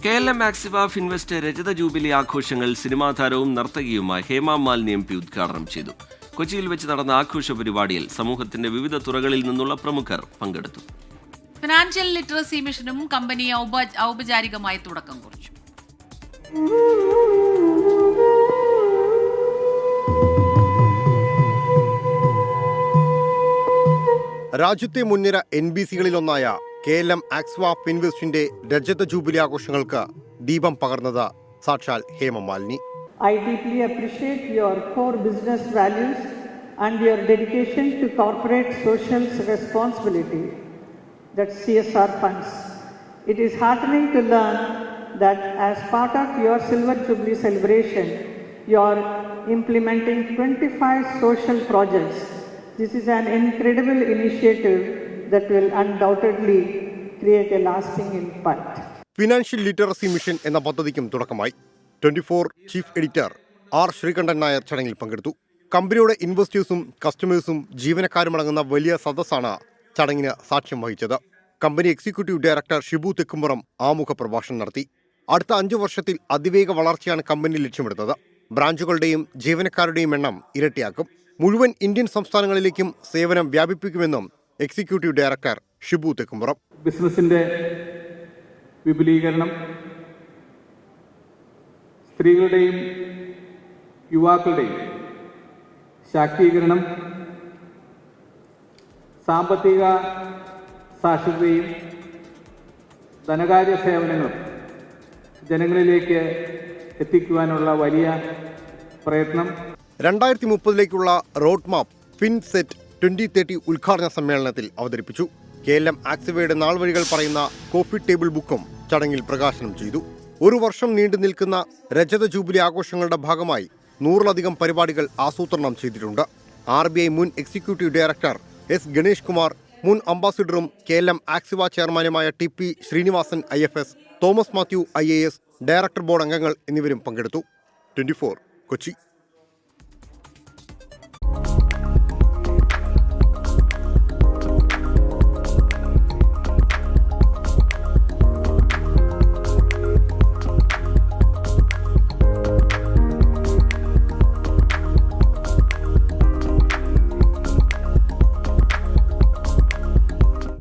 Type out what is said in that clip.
KLM Axiva Finvest രജത jubilee ആഘോഷങ്ങൾ cinema താരവും നർത്തകിയുമായി ഹേമ മാലിനി MP ഉദ്ഘാടനം ചെയ്തു. കൊച്ചിയിൽ വെച്ച് നടന്ന ആഘോഷ പരിപാടിയിൽ സമൂഹത്തിന്റെ വിവിധ തുറകളിൽ നിന്നുള്ള പ്രമുഖർ പങ്കെടുത്തു. ഫിനാൻഷ്യൽ ലിറ്ററസി മിഷനും കമ്പനി ഔപചാരികമായി തുടക്കം കുറിച്ചു. രാജ്യത്തെ മുൻനിര NBCകളിലൊന്നായ KLM ആക്സിവ ഫിൻവെസ്റ്റിന്റെ രജത ജൂബിലി ആഘോഷങ്ങൾക്ക് ദീപം പകർന്നത് സാക്ഷാൽ Hema Malini. I deeply appreciate your core business values and your dedication to corporate social responsibility, that's CSR funds. It is heartening to learn that as part of your Silver Jubilee celebration, you are implementing 25 social projects. This is an incredible initiative that will undoubtedly create a lasting impact. Financial literacy mission എന്ന പദ്ധതിക്കും തുടക്കമായി. 24 chief editor R. Sreekandan Nair ചടങ്ങിൽ പങ്കെടുത്തു. കമ്പനിയുടെ ഇൻവെസ്റ്റേഴ്സും കസ്റ്റമേഴ്സും ജീവനക്കാരുമടങ്ങുന്ന വലിയ സദസ്സാണ് ചടങ്ങിന് സാക്ഷ്യം വഹിച്ചത്. Company executive director Shibu Thekkumpuram ആമുഖ പ്രഭാഷണം നടത്തി. അടുത്ത 5 വർഷത്തിൽ അതിവേഗ വളർച്ചയാണ് കമ്പനി ലക്ഷ്യമിടുന്നത്. ബ്രാഞ്ചുകളുടെയും ജീവനക്കാരുടെയും എണ്ണം ഇരട്ടിയാക്കും. മുഴുവൻ ഇന്ത്യൻ സംസ്ഥാനങ്ങളിലേക്കും സേവനം വ്യാപിപ്പിക്കുമെന്നും എക്സിക്യൂട്ടീവ് ഡയറക്ടർ ഷിബു തെക്കുംപുറം. ബിസിനസിന്റെ വിപുലീകരണം, സ്ത്രീകളുടെയും യുവാക്കളുടെയും ശാക്തീകരണം, സാമ്പത്തിക സാക്ഷരതയും ധനകാര്യ സേവനങ്ങളും ജനങ്ങളിലേക്ക് എത്തിക്കുവാനുള്ള വലിയ പ്രയത്നം. 2030 റോഡ് മാപ്പ് ഫിൻസെറ്റ് 2030 ഉദ്ഘാടന സമ്മേളനത്തിൽ അവതരിപ്പിച്ചു. KLM ആക്സിവയുടെ നാൾവഴികൾ പറയുന്ന കോഫി ടേബിൾ ബുക്കും ചടങ്ങിൽ പ്രകാശനം ചെയ്തു. 1 വർഷം നീണ്ടു നിൽക്കുന്ന രജത ജൂബിലി ആഘോഷങ്ങളുടെ ഭാഗമായി 100-ലധികം പരിപാടികൾ ആസൂത്രണം ചെയ്തിട്ടുണ്ട്. RBI മുൻ executive director S. Ganesh Kumar, മുൻ അംബാസിഡറും KLM ആക്സിവ ചെയർമാനുമായ TP Sreenivasan IFS, Thomas Mathew IAS, director board അംഗങ്ങൾ എന്നിവരും പങ്കെടുത്തു. 24 കൊച്ചി.